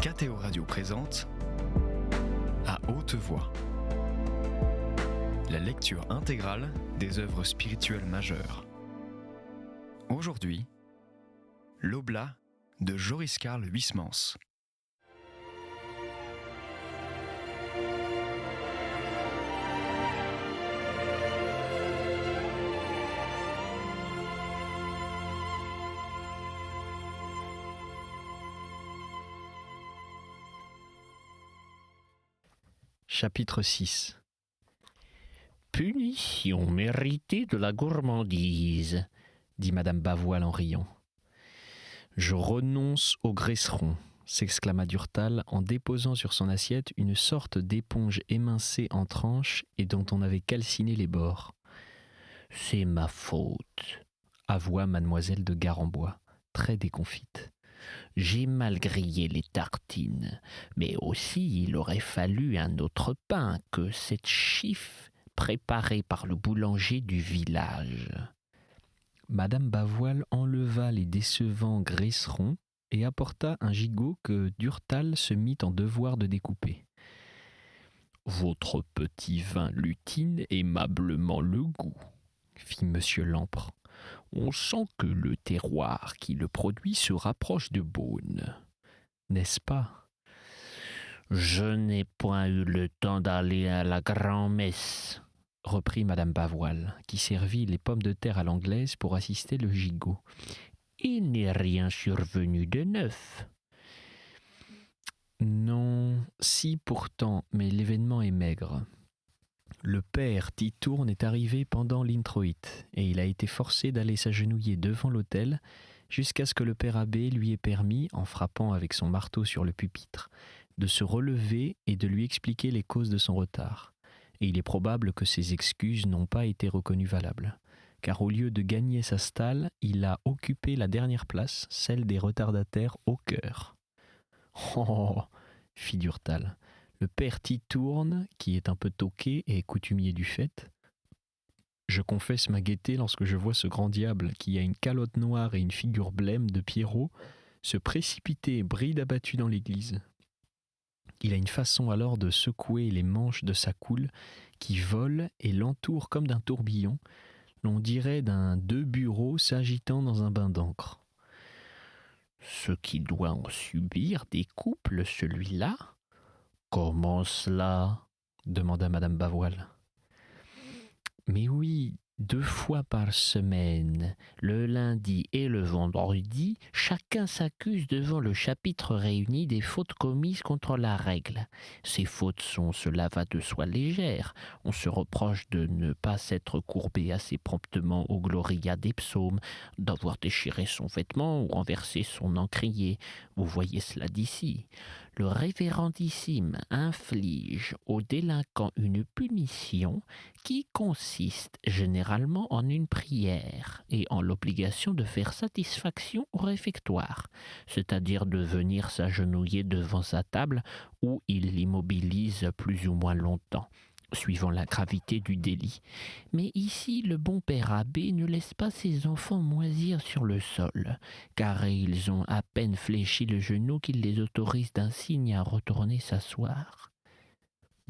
KTO Radio présente À haute voix, la lecture intégrale des œuvres spirituelles majeures. Aujourd'hui, l'Oblat de Joris Karl Huysmans. Chapitre 6. Punition méritée de la gourmandise, dit Madame Bavoil en riant. Je renonce au graisseron, s'exclama Durtal en déposant sur son assiette une sorte d'éponge émincée en tranches et dont on avait calciné les bords. C'est ma faute, avoua mademoiselle de Garembois, très déconfite. J'ai mal grillé les tartines, mais aussi il aurait fallu un autre pain que cette chiffe préparée par le boulanger du village. Madame Bavoil enleva les décevants graisserons et apporta un gigot que Durtal se mit en devoir de découper. Votre petit vin lutine aimablement le goût, fit monsieur Lampre. On sent que le terroir qui le produit se rapproche de Beaune, n'est-ce pas ? Je n'ai point eu le temps d'aller à la grand-messe, reprit Madame Bavoil, qui servit les pommes de terre à l'anglaise pour assister le gigot. Il n'est rien survenu de neuf. Non, si pourtant, mais l'événement est maigre. Le père Titourne est arrivé pendant l'introïte et il a été forcé d'aller s'agenouiller devant l'autel jusqu'à ce que le père abbé lui ait permis, en frappant avec son marteau sur le pupitre, de se relever et de lui expliquer les causes de son retard. Et il est probable que ces excuses n'ont pas été reconnues valables, car au lieu de gagner sa stalle, il a occupé la dernière place, celle des retardataires au cœur. « Oh !» fit Durtal. Le père Titourne, qui est un peu toqué et coutumier du fait. Je confesse ma gaieté lorsque je vois ce grand diable qui a une calotte noire et une figure blême de Pierrot se précipiter bride abattue dans l'église. Il a une façon alors de secouer les manches de sa coule qui vole et l'entoure comme d'un tourbillon, l'on dirait d'un deux bureaux s'agitant dans un bain d'encre. Ce qui doit en subir des couples, celui-là ? Comment cela ? Demanda Madame Bavoil. Mais oui, 2 fois par semaine, le lundi et le vendredi, chacun s'accuse devant le chapitre réuni des fautes commises contre la règle. Ces fautes sont, cela va de soi, légères. On se reproche de ne pas s'être courbé assez promptement au gloria des psaumes, d'avoir déchiré son vêtement ou renversé son encrier. Vous voyez cela d'ici. Le révérendissime inflige aux délinquants une punition qui consiste généralement en une prière et en l'obligation de faire satisfaction au réfectoire, c'est-à-dire de venir s'agenouiller devant sa table où il l'immobilise plus ou moins longtemps, suivant la gravité du délit. Mais ici, le bon père abbé ne laisse pas ses enfants moisir sur le sol, car ils ont à peine fléchi le genou qu'il les autorise d'un signe à retourner s'asseoir.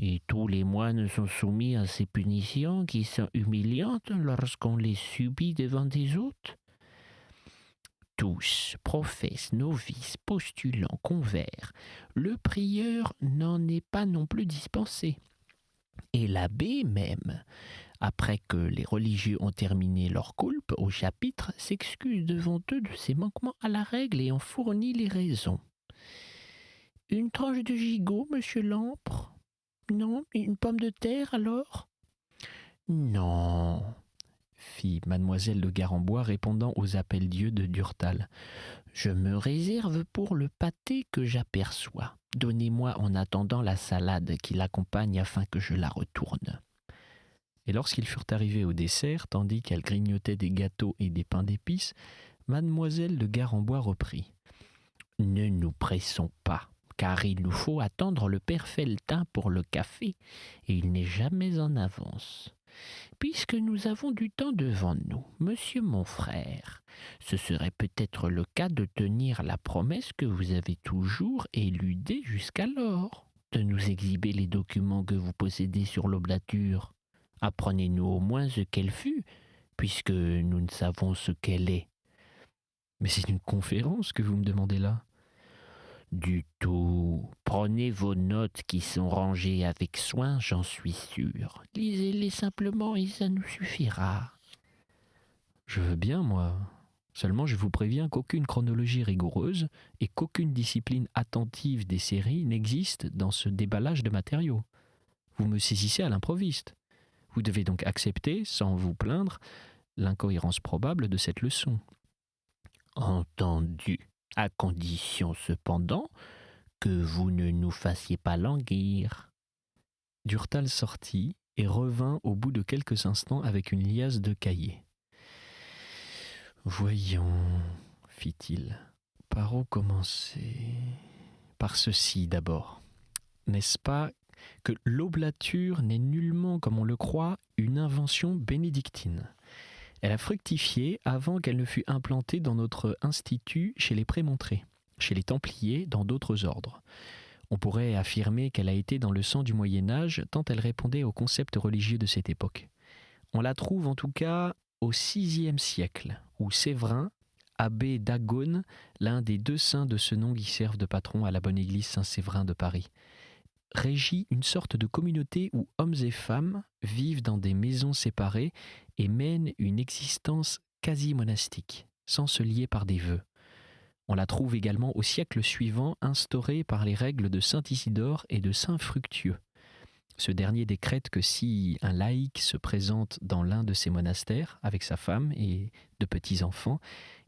Et tous les moines sont soumis à ces punitions qui sont humiliantes lorsqu'on les subit devant des hôtes. Tous, professes, novices, postulants, convers, le prieur n'en est pas non plus dispensé. Et l'abbé même, après que les religieux ont terminé leur coulpe au chapitre, s'excuse devant eux de ces manquements à la règle et en fournit les raisons. Une tranche de gigot, monsieur Lampre ? Non, une pomme de terre alors ? Non, fit mademoiselle de Garembois répondant aux appels d'yeux de Durtal. Je me réserve pour le pâté que j'aperçois. Donnez-moi en attendant la salade qui l'accompagne afin que je la retourne. Et lorsqu'ils furent arrivés au dessert, tandis qu'elle grignotait des gâteaux et des pains d'épices, mademoiselle de Garembois reprit. Ne nous pressons pas, car il nous faut attendre le père Felletin pour le café, et il n'est jamais en avance. Puisque nous avons du temps devant nous, monsieur mon frère, ce serait peut-être le cas de tenir la promesse que vous avez toujours éludée jusqu'alors, de nous exhiber les documents que vous possédez sur l'oblature. Apprenez-nous au moins ce qu'elle fut, puisque nous ne savons ce qu'elle est. Mais c'est une conférence que vous me demandez là. Du tout. Prenez vos notes qui sont rangées avec soin, j'en suis sûr. Lisez-les simplement et ça nous suffira. Je veux bien, moi. Seulement, je vous préviens qu'aucune chronologie rigoureuse et qu'aucune discipline attentive des séries n'existe dans ce déballage de matériaux. Vous me saisissez à l'improviste. Vous devez donc accepter, sans vous plaindre, l'incohérence probable de cette leçon. Entendu, à condition cependant que vous ne nous fassiez pas languir. Durtal sortit et revint au bout de quelques instants avec une liasse de cahiers. Voyons, fit-il, par où commencer ? Par ceci d'abord. N'est-ce pas que l'oblature n'est nullement, comme on le croit, une invention bénédictine ? Elle a fructifié avant qu'elle ne fût implantée dans notre institut chez les prémontrés, chez les Templiers, dans d'autres ordres. On pourrait affirmer qu'elle a été dans le sang du Moyen-Âge, tant elle répondait aux concepts religieux de cette époque. On la trouve en tout cas au VIe siècle, où Séverin, abbé d'Agone, l'un des 2 saints de ce nom qui servent de patron à la bonne église Saint-Séverin de Paris, régit une sorte de communauté où hommes et femmes vivent dans des maisons séparées et mènent une existence quasi monastique, sans se lier par des vœux. On la trouve également au siècle suivant instaurée par les règles de saint Isidore et de saint Fructueux. Ce dernier décrète que si un laïc se présente dans l'un de ces monastères avec sa femme et de petits-enfants,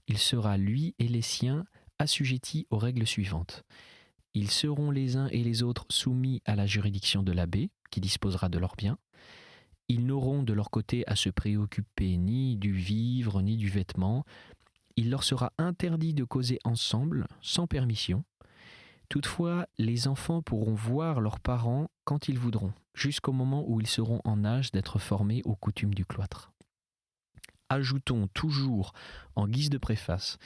il sera, lui et les siens, assujettis aux règles suivantes. Ils seront les uns et les autres soumis à la juridiction de l'abbé, qui disposera de leurs biens. Ils n'auront de leur côté à se préoccuper ni du vivre ni du vêtement. Il leur sera interdit de causer ensemble, sans permission. Toutefois, les enfants pourront voir leurs parents quand ils voudront, jusqu'au moment où ils seront en âge d'être formés aux coutumes du cloître. Ajoutons toujours, en guise de préface,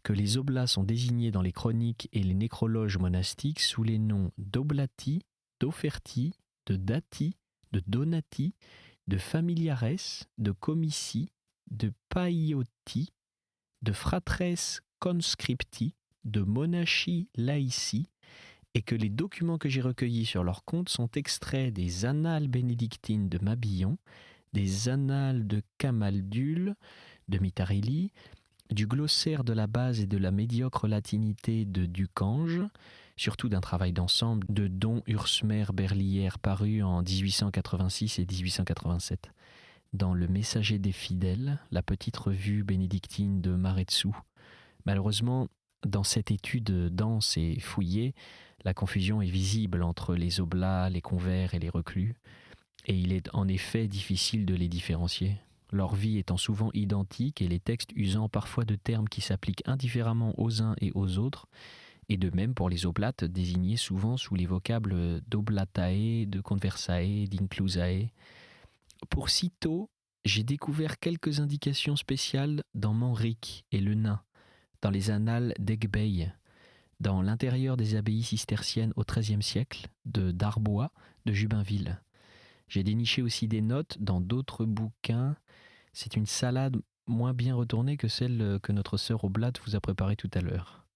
que les oblats sont désignés dans les chroniques et les nécrologes monastiques sous les noms d'oblati, d'offerti, de dati, de donati, de familiares, de comissi, de paiotti, de fratres conscripti, de monachi laici, et que les documents que j'ai recueillis sur leur compte sont extraits des Annales bénédictines de Mabillon, des Annales de Camaldule, de Mitarelli, du glossaire de la base et de la médiocre latinité de Ducange, surtout d'un travail d'ensemble de Don Ursmer Berlière paru en 1886 et 1887. Dans Le Messager des fidèles, la petite revue bénédictine de Maretsu. Malheureusement, dans cette étude dense et fouillée, la confusion est visible entre les oblats, les convers et les reclus, et il est en effet difficile de les différencier. Leur vie étant souvent identique et les textes usant parfois de termes qui s'appliquent indifféremment aux uns et aux autres, et de même pour les oblates désignés souvent sous les vocables d'oblatae, de conversae, d'inclusae. Pour si tôt, j'ai découvert quelques indications spéciales dans Manrique et le Nain, dans les annales d'Aiguebeille, dans l'intérieur des abbayes cisterciennes au XIIIe siècle, de Darbois, de Jubinville. J'ai déniché aussi des notes dans d'autres bouquins. C'est une salade moins bien retournée que celle que notre sœur Oblate vous a préparée tout à l'heure.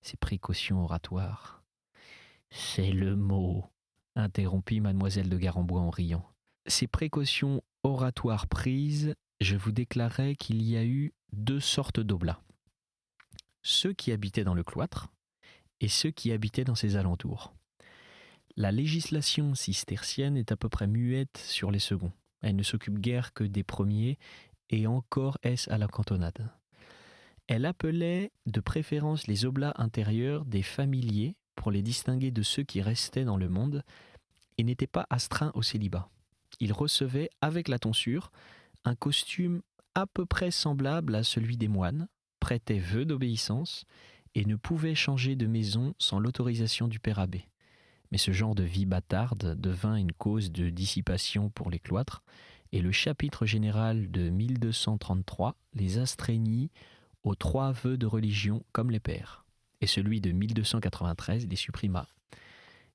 Ces précautions oratoires. C'est le mot, interrompit mademoiselle de Garembois en riant. Ces précautions oratoires prises, je vous déclarais qu'il y a eu 2 sortes d'oblats. Ceux qui habitaient dans le cloître et ceux qui habitaient dans ses alentours. La législation cistercienne est à peu près muette sur les seconds. Elle ne s'occupe guère que des premiers, et encore est-ce à la cantonade. Elle appelait de préférence les oblats intérieurs des familiers pour les distinguer de ceux qui restaient dans le monde et n'étaient pas astreints au célibat. Ils recevaient, avec la tonsure, un costume à peu près semblable à celui des moines, prêtaient vœu d'obéissance et ne pouvaient changer de maison sans l'autorisation du père abbé. Mais ce genre de vie bâtarde devint une cause de dissipation pour les cloîtres et le chapitre général de 1233 les astreignit aux 3 vœux de religion comme les pères, et celui de 1293 les supprima.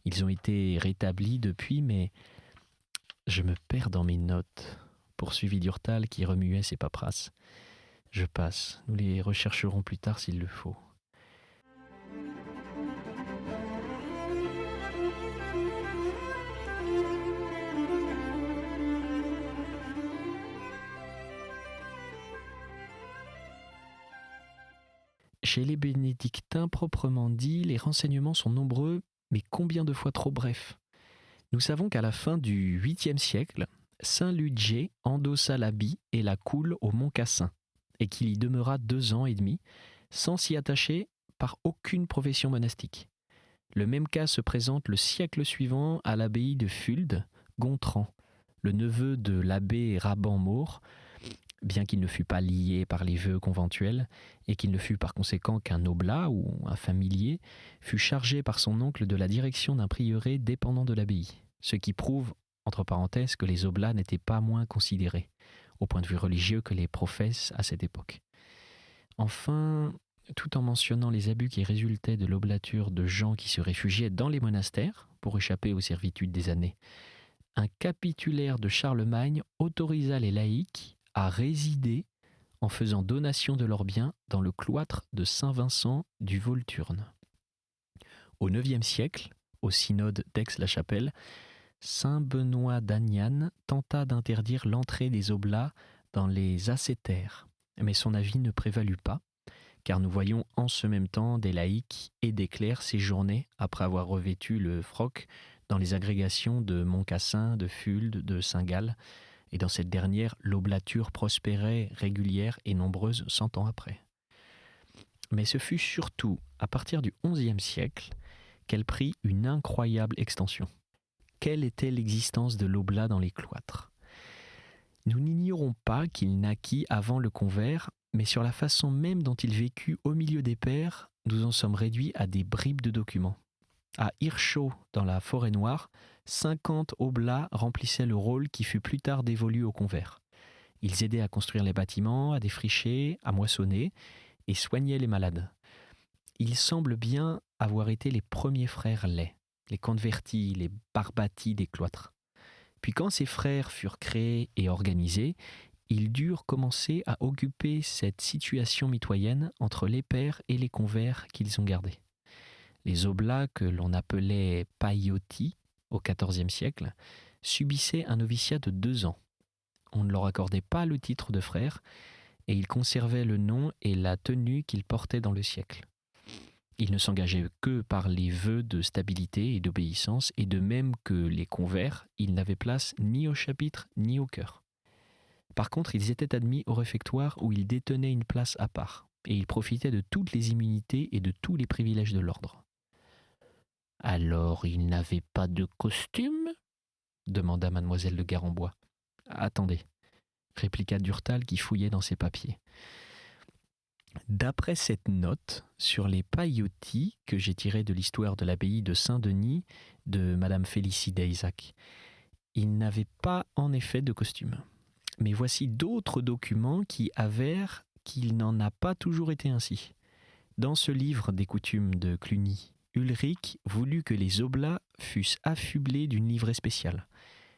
Ils ont été rétablis depuis, mais je me perds dans mes notes, poursuivit Durtal qui remuait ses paperasses. Je passe, nous les rechercherons plus tard s'il le faut. Chez les bénédictins proprement dit, les renseignements sont nombreux, mais combien de fois trop brefs. Nous savons qu'à la fin du 8e siècle, Saint Ludger endossa l'habit et la coule au Mont Cassin, et qu'il y demeura 2 ans et demi, sans s'y attacher par aucune profession monastique. Le même cas se présente le siècle suivant à l'abbaye de Fuldes, Gontran, le neveu de l'abbé Raban-Maur, bien qu'il ne fût pas lié par les vœux conventuels, et qu'il ne fût par conséquent qu'un oblat ou un familier, fut chargé par son oncle de la direction d'un prieuré dépendant de l'abbaye, ce qui prouve, entre parenthèses, que les oblats n'étaient pas moins considérés, au point de vue religieux, que les professes à cette époque. Enfin, tout en mentionnant les abus qui résultaient de l'oblature de gens qui se réfugiaient dans les monastères pour échapper aux servitudes des années, un capitulaire de Charlemagne autorisa les laïcs à résider en faisant donation de leurs biens dans le cloître de Saint-Vincent du Volturne. Au IXe siècle, au synode d'Aix-la-Chapelle, Saint Benoît d'Agnan tenta d'interdire l'entrée des oblats dans les ascétères, mais son avis ne prévalut pas, car nous voyons en ce même temps des laïcs et des clercs séjourner après avoir revêtu le froc dans les agrégations de Montcassin, de Fuldes, de Saint-Gall, et dans cette dernière, l'oblature prospérait régulière et nombreuse 100 ans après. Mais ce fut surtout à partir du XIe siècle qu'elle prit une incroyable extension. Quelle était l'existence de l'oblat dans les cloîtres ? Nous n'ignorons pas qu'il naquit avant le convers, mais sur la façon même dont il vécut au milieu des pairs, nous en sommes réduits à des bribes de documents. À Hirschau, dans la Forêt-Noire, 50 oblats remplissaient le rôle qui fut plus tard dévolu aux convers. Ils aidaient à construire les bâtiments, à défricher, à moissonner et soignaient les malades. Ils semblent bien avoir été les premiers frères laids, les convertis, les barbatis des cloîtres. Puis quand ces frères furent créés et organisés, ils durent commencer à occuper cette situation mitoyenne entre les pairs et les convers qu'ils ont gardés. Les oblats, que l'on appelait païotis au XIVe siècle, subissaient un noviciat de 2 ans. On ne leur accordait pas le titre de frère et ils conservaient le nom et la tenue qu'ils portaient dans le siècle. Ils ne s'engageaient que par les vœux de stabilité et d'obéissance, et de même que les convers, ils n'avaient place ni au chapitre ni au chœur. Par contre, ils étaient admis au réfectoire où ils détenaient une place à part, et ils profitaient de toutes les immunités et de tous les privilèges de l'ordre. « Alors, ils n'avaient pas de costume ?» demanda mademoiselle de Garembois. « Attendez », répliqua Durtal qui fouillait dans ses papiers. D'après cette note sur les paillotis que j'ai tirée de l'histoire de l'abbaye de Saint-Denis de madame Félicie d'Eyzac, ils n'avaient pas en effet de costume. Mais voici d'autres documents qui avèrent qu'il n'en a pas toujours été ainsi. Dans ce livre des coutumes de Cluny, Ulrich voulut que les oblats fussent affublés d'une livrée spéciale,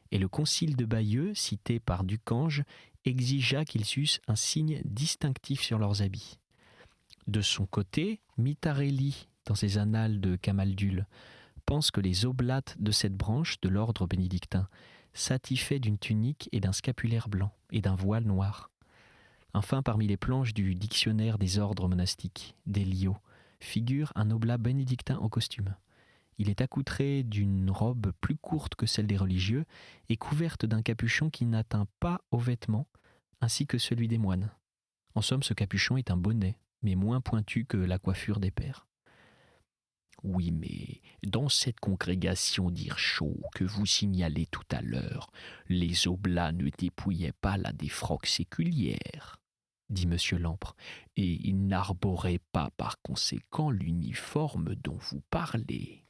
et le concile de Bayeux, cité par Ducange, exigea qu'ils eussent un signe distinctif sur leurs habits. De son côté, Mitarelli, dans ses annales de Camaldule, pense que les oblates de cette branche de l'ordre bénédictin s'attifaient d'une tunique et d'un scapulaire blanc et d'un voile noir. Enfin, parmi les planches du dictionnaire des ordres monastiques, d'Elio, figure un oblat bénédictin en costume. Il est accoutré d'une robe plus courte que celle des religieux et couverte d'un capuchon qui n'atteint pas aux vêtements, ainsi que celui des moines. En somme, ce capuchon est un bonnet, mais moins pointu que la coiffure des pères. Oui, mais dans cette congrégation d'Hirschau que vous signalez tout à l'heure, les oblats ne dépouillaient pas la défroque séculière, dit M. Lampre, et ils n'arboraient pas par conséquent l'uniforme dont vous parlez.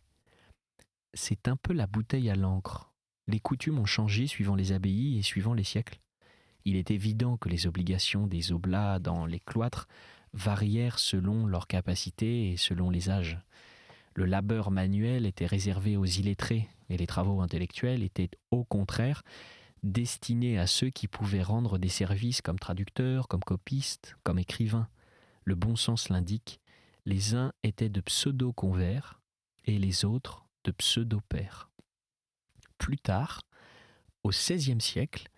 C'est un peu la bouteille à l'encre, les coutumes ont changé suivant les abbayes et suivant les siècles. Il est évident que les obligations des oblats dans les cloîtres varièrent selon leurs capacités et selon les âges. Le labeur manuel était réservé aux illettrés et les travaux intellectuels étaient au contraire destinés à ceux qui pouvaient rendre des services comme traducteurs, comme copistes, comme écrivains. Le bon sens l'indique, les uns étaient de pseudo-convers et les autres de pseudo-pairs. Plus tard, au XVIe siècle,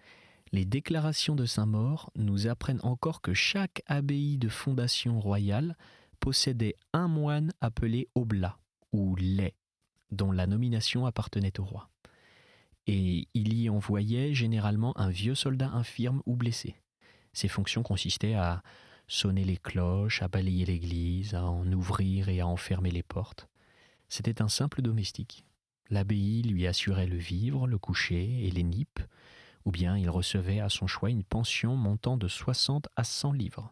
les déclarations de Saint-Maur nous apprennent encore que chaque abbaye de fondation royale possédait un moine appelé oblat ou lais, dont la nomination appartenait au roi. Et il y envoyait généralement un vieux soldat infirme ou blessé. Ses fonctions consistaient à sonner les cloches, à balayer l'église, à en ouvrir et à en fermer les portes. C'était un simple domestique. L'abbaye lui assurait le vivre, le coucher et les nippes, ou bien il recevait à son choix une pension montant de 60 à 100 livres.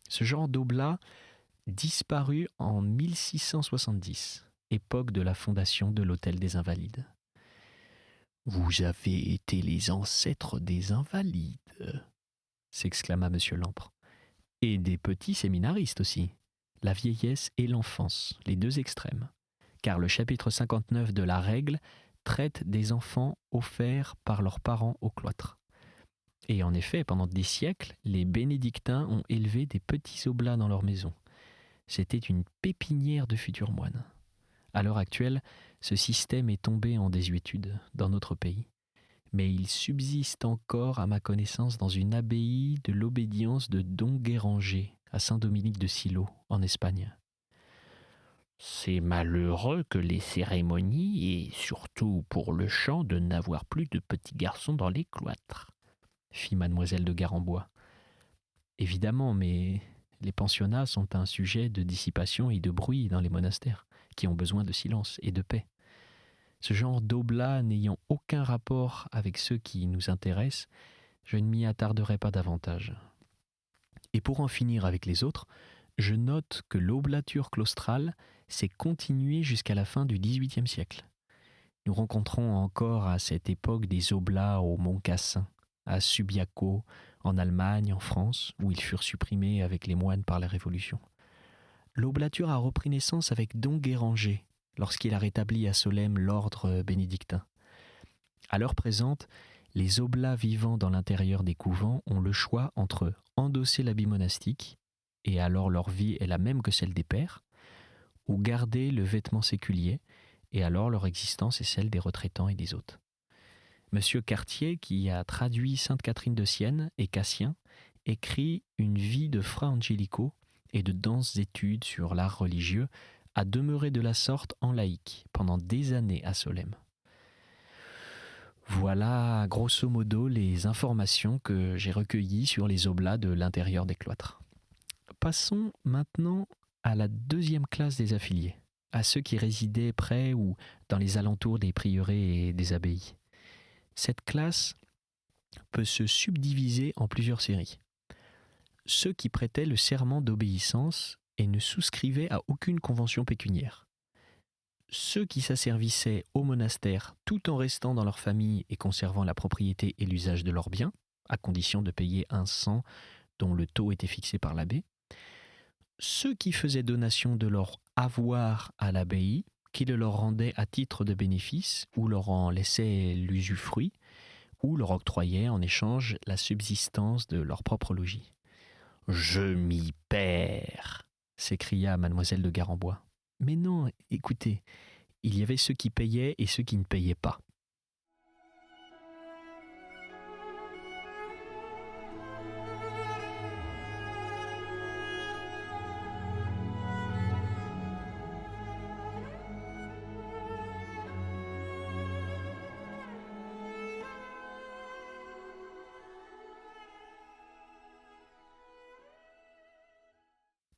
Ce genre d'oblat disparut en 1670, époque de la fondation de l'Hôtel des Invalides. « Vous avez été les ancêtres des Invalides », s'exclama M. Lampre. « Et des petits séminaristes aussi, la vieillesse et l'enfance, les deux extrêmes. Car le chapitre 59 de la Règle traite des enfants offerts par leurs parents au cloître. Et en effet, pendant des siècles, les bénédictins ont élevé des petits oblats dans leur maison. C'était une pépinière de futurs moines. À l'heure actuelle, ce système est tombé en désuétude dans notre pays. Mais il subsiste encore, à ma connaissance, dans une abbaye de l'obédience de Don Guéranger, à Saint-Dominique de Silo, en Espagne. C'est malheureux que les cérémonies, et surtout pour le chant, de n'avoir plus de petits garçons dans les cloîtres, fit mademoiselle de Garambois. Évidemment, mais les pensionnats sont un sujet de dissipation et de bruit dans les monastères, qui ont besoin de silence et de paix. Ce genre d'oblats n'ayant aucun rapport avec ceux qui nous intéressent, je ne m'y attarderai pas davantage. Et pour en finir avec les autres, je note que l'oblature claustrale s'est continuée jusqu'à la fin du XVIIIe siècle. Nous rencontrons encore à cette époque des oblats au Mont Cassin, à Subiaco, en Allemagne, en France, où ils furent supprimés avec les moines par la Révolution. L'oblature a repris naissance avec Don Guéranger, lorsqu'il a rétabli à Solesmes l'ordre bénédictin. À l'heure présente, les oblats vivant dans l'intérieur des couvents ont le choix entre endosser l'habit monastique, et alors leur vie est la même que celle des pères, ou garder le vêtement séculier, et alors leur existence est celle des retraitants et des hôtes. Monsieur Cartier, qui a traduit Sainte Catherine de Sienne et Cassien, écrit une vie de Fra Angelico et de denses études sur l'art religieux, a demeuré de la sorte en laïque pendant des années à Solesmes. Voilà grosso modo les informations que j'ai recueillies sur les oblats de l'intérieur des cloîtres. Passons maintenant à la deuxième classe des affiliés, à ceux qui résidaient près ou dans les alentours des prieurés et des abbayes. Cette classe peut se subdiviser en plusieurs séries. Ceux qui prêtaient le serment d'obéissance et ne souscrivaient à aucune convention pécuniaire. Ceux qui s'asservissaient au monastère tout en restant dans leur famille et conservant la propriété et l'usage de leurs biens, à condition de payer un cent dont le taux était fixé par l'abbé. Ceux qui faisaient donation de leur avoir à l'abbaye, qui le leur rendait à titre de bénéfice, ou leur en laissait l'usufruit, ou leur octroyait en échange la subsistance de leur propre logis. « Je m'y perds !» s'écria mademoiselle de Garambois. « Mais non, écoutez, il y avait ceux qui payaient et ceux qui ne payaient pas. »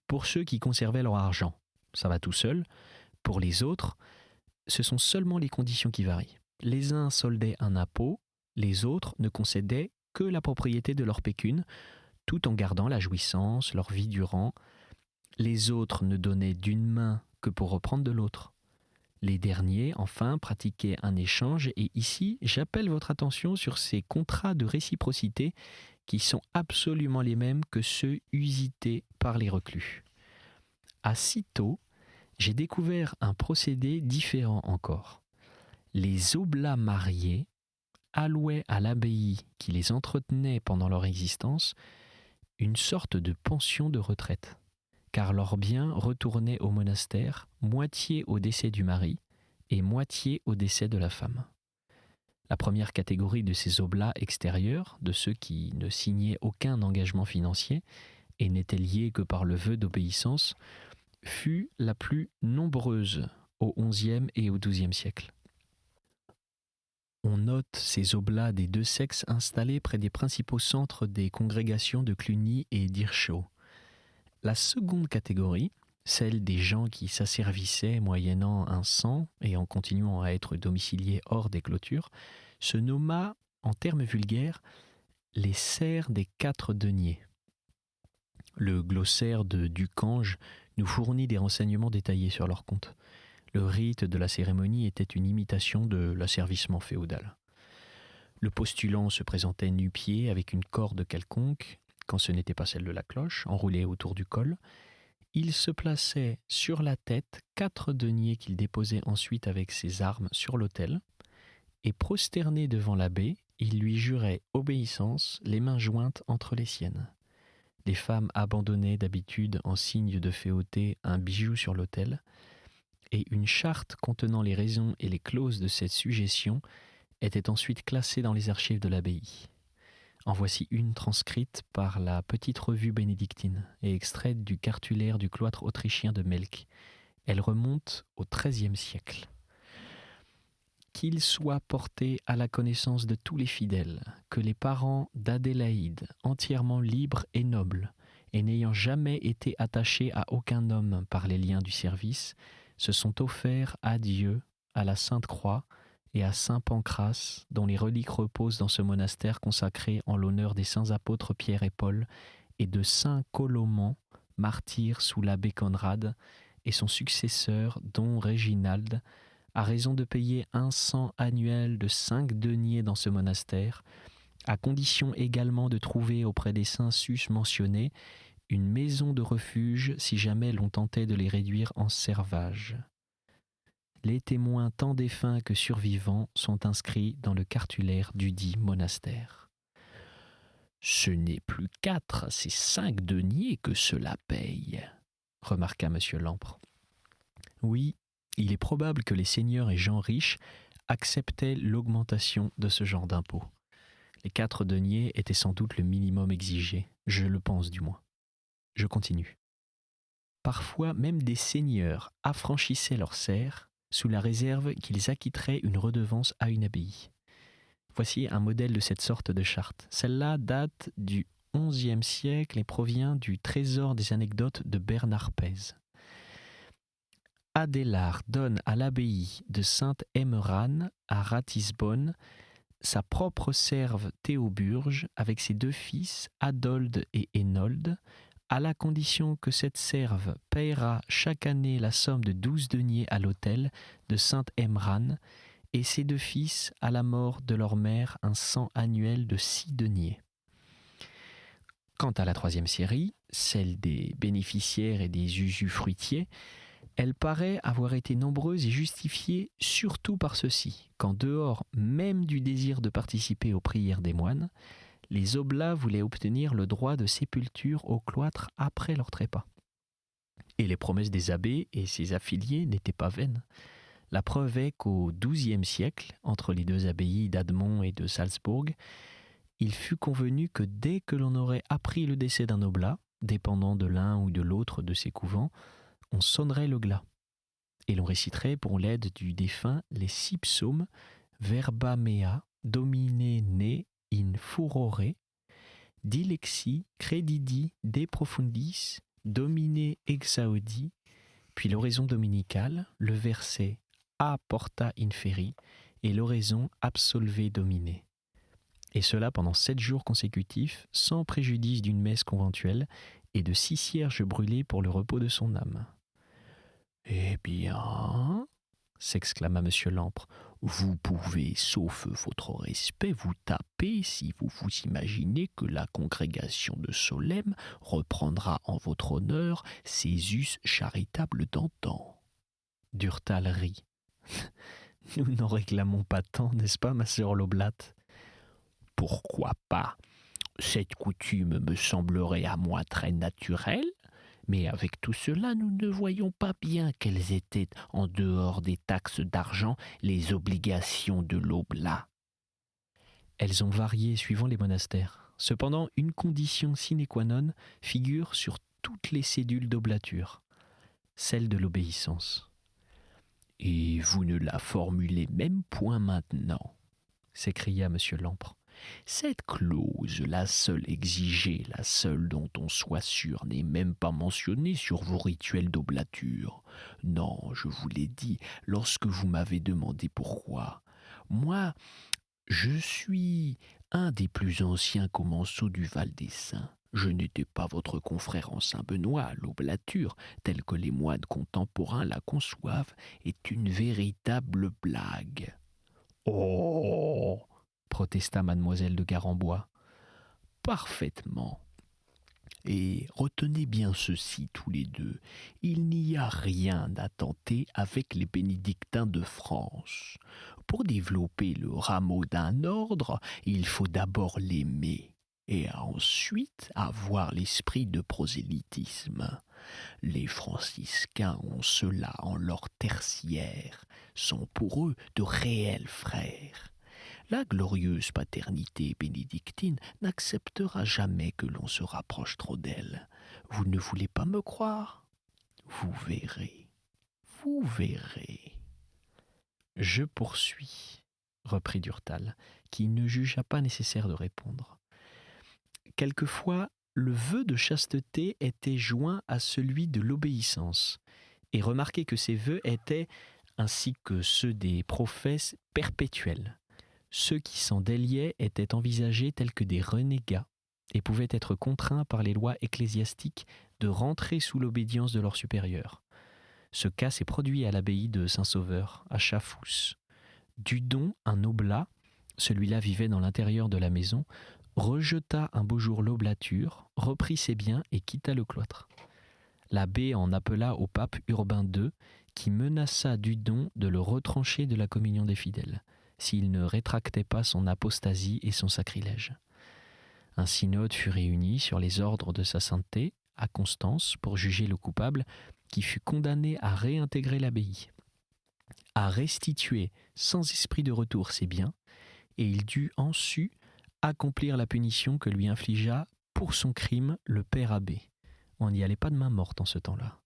Pour ceux qui conservaient leur argent, ça va tout seul. Pour les autres, ce sont seulement les conditions qui varient. Les uns soldaient un impôt, les autres ne concédaient que la propriété de leur pécune, tout en gardant la jouissance, leur vie durant. Les autres ne donnaient d'une main que pour reprendre de l'autre. Les derniers, enfin, pratiquaient un échange et ici, j'appelle votre attention sur ces contrats de réciprocité qui sont absolument les mêmes que ceux usités par les reclus. À Cîteaux, j'ai découvert un procédé différent encore. Les oblats mariés allouaient à l'abbaye qui les entretenait pendant leur existence une sorte de pension de retraite, car leurs biens retournaient au monastère, moitié au décès du mari et moitié au décès de la femme. La première catégorie de ces oblats extérieurs, de ceux qui ne signaient aucun engagement financier et n'étaient liés que par le vœu d'obéissance, fut la plus nombreuse au XIe et au XIIe siècle. On note ces oblats des deux sexes installés près des principaux centres des congrégations de Cluny et d'Hirschau. La seconde catégorie, celle des gens qui s'asservissaient moyennant un cent et en continuant à être domiciliés hors des clôtures, se nomma, en termes vulgaires, les serfs des 4 deniers. Le glossaire de Ducange nous fournit des renseignements détaillés sur leur compte. Le rite de la cérémonie était une imitation de l'asservissement féodal. Le postulant se présentait nu-pied avec une corde quelconque, quand ce n'était pas celle de la cloche, enroulée autour du col. Il se plaçait sur la tête 4 deniers qu'il déposait ensuite avec ses armes sur l'autel, et prosterné devant l'abbé, il lui jurait obéissance, les mains jointes entre les siennes. Les femmes abandonnaient d'habitude en signe de féauté un bijou sur l'autel, et une charte contenant les raisons et les clauses de cette sujétion était ensuite classée dans les archives de l'abbaye. En voici une transcrite par la petite revue bénédictine et extraite du cartulaire du cloître autrichien de Melk. Elle remonte au XIIIe siècle. Qu'il soit porté à la connaissance de tous les fidèles que les parents d'Adélaïde, entièrement libres et nobles, et n'ayant jamais été attachés à aucun homme par les liens du service, se sont offerts à Dieu, à la Sainte Croix et à Saint Pancrace, dont les reliques reposent dans ce monastère consacré en l'honneur des saints apôtres Pierre et Paul et de Saint Colomban, martyr sous l'abbé Conrad, et son successeur, Don Réginald, à raison de payer un cent annuel de 5 deniers dans ce monastère, à condition également de trouver auprès des saints sus mentionnés une maison de refuge si jamais l'on tentait de les réduire en servage. Les témoins tant défunts que survivants sont inscrits dans le cartulaire dudit monastère. « Ce n'est plus 4, c'est 5 deniers que cela paye, » remarqua M. Lampre. Oui, il est probable que les seigneurs et gens riches acceptaient l'augmentation de ce genre d'impôt. Les 4 deniers étaient sans doute le minimum exigé, je le pense du moins. Je continue. Parfois même des seigneurs affranchissaient leurs serfs sous la réserve qu'ils acquitteraient une redevance à une abbaye. Voici un modèle de cette sorte de charte. Celle-là date du XIe siècle et provient du Trésor des anecdotes de Bernard Pez. Adélard donne à l'abbaye de Sainte-Emmerane à Ratisbonne sa propre serve Théoburge avec ses 2 fils, Adold et Hénold, à la condition que cette serve paiera chaque année la somme de 12 deniers à l'autel de Sainte-Emmerane et ses 2 fils, à la mort de leur mère, un cent annuel de 6 deniers. Quant à la 3e série, celle des bénéficiaires et des usufruitiers, elle paraît avoir été nombreuse et justifiée surtout par ceci, qu'en dehors même du désir de participer aux prières des moines, les oblats voulaient obtenir le droit de sépulture au cloître après leur trépas. Et les promesses des abbés et ses affiliés n'étaient pas vaines. La preuve est qu'au XIIe siècle, entre les 2 abbayes d'Admont et de Salzbourg, il fut convenu que dès que l'on aurait appris le décès d'un oblat, dépendant de l'un ou de l'autre de ces couvents, on sonnerait le glas. Et l'on réciterait pour l'aide du défunt les 6 psaumes Verba mea, Domine ne in furore, dilexi credidi de profundis, Domine exaudi, puis l'oraison dominicale, le verset A porta inferi et l'oraison Absolve Domine. Et cela pendant 7 jours consécutifs, sans préjudice d'une messe conventuelle et de 6 cierges brûlés pour le repos de son âme. « Eh bien, » s'exclama M. Lampre. Vous pouvez, sauf votre respect, vous taper si vous vous imaginez que la congrégation de Solesmes reprendra en votre honneur ses us charitables d'antan. Durtal rit. Nous n'en réclamons pas tant, n'est-ce pas, ma sœur l'Oblate ? Pourquoi pas ? Cette coutume me semblerait à moi très naturelle, mais avec tout cela, nous ne voyons pas bien quelles étaient, en dehors des taxes d'argent, les obligations de l'oblat. Elles ont varié suivant les monastères. Cependant, une condition sine qua non figure sur toutes les cédules d'oblature, celle de l'obéissance. « Et vous ne la formulez même point maintenant » s'écria M. Lampre. « Cette clause, la seule exigée, la seule dont on soit sûr, n'est même pas mentionnée sur vos rituels d'oblature. Non, je vous l'ai dit lorsque vous m'avez demandé pourquoi. Moi, je suis un des plus anciens commensaux du Val des Saints. Je n'étais pas votre confrère en Saint-Benoît. L'oblature, telle que les moines contemporains la conçoivent, est une véritable blague. »« Oh !» protesta mademoiselle de Garembois. « Parfaitement. Et retenez bien ceci tous les deux, il n'y a rien à tenter avec les bénédictins de France. Pour développer le rameau d'un ordre, il faut d'abord l'aimer, et ensuite avoir l'esprit de prosélytisme. Les franciscains ont cela en leur tertiaire, sont pour eux de réels frères. La glorieuse paternité bénédictine n'acceptera jamais que l'on se rapproche trop d'elle. Vous ne voulez pas me croire ? Vous verrez. Vous verrez. » « Je poursuis, » reprit Durtal, qui ne jugea pas nécessaire de répondre. Quelquefois, le vœu de chasteté était joint à celui de l'obéissance, et remarquez que ces vœux étaient, ainsi que ceux des prophètes, perpétuels. Ceux qui s'en déliaient étaient envisagés tels que des renégats et pouvaient être contraints par les lois ecclésiastiques de rentrer sous l'obédience de leurs supérieurs. Ce cas s'est produit à l'abbaye de Saint-Sauveur, à Chafouz. Dudon, un oblat, celui-là vivait dans l'intérieur de la maison, rejeta un beau jour l'oblature, reprit ses biens et quitta le cloître. L'abbé en appela au pape Urbain II, qui menaça Dudon de le retrancher de la communion des fidèles, s'il ne rétractait pas son apostasie et son sacrilège. Un synode fut réuni sur les ordres de sa sainteté, à Constance, pour juger le coupable, qui fut condamné à réintégrer l'abbaye, à restituer sans esprit de retour ses biens, et il dut en su accomplir la punition que lui infligea pour son crime le père abbé. On n'y allait pas de main morte en ce temps-là.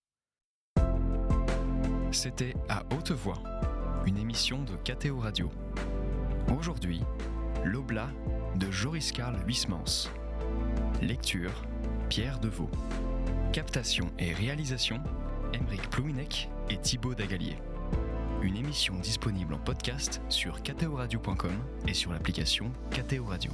C'était À Haute Voix, une émission de KTO Radio. Aujourd'hui, l'Oblat de Joris-Karl Huysmans. Lecture, Pierre Deveau. Captation et réalisation, Aymeric Plouinec et Thibaut Dagalier. Une émission disponible en podcast sur ktoradio.com et sur l'application KTO Radio.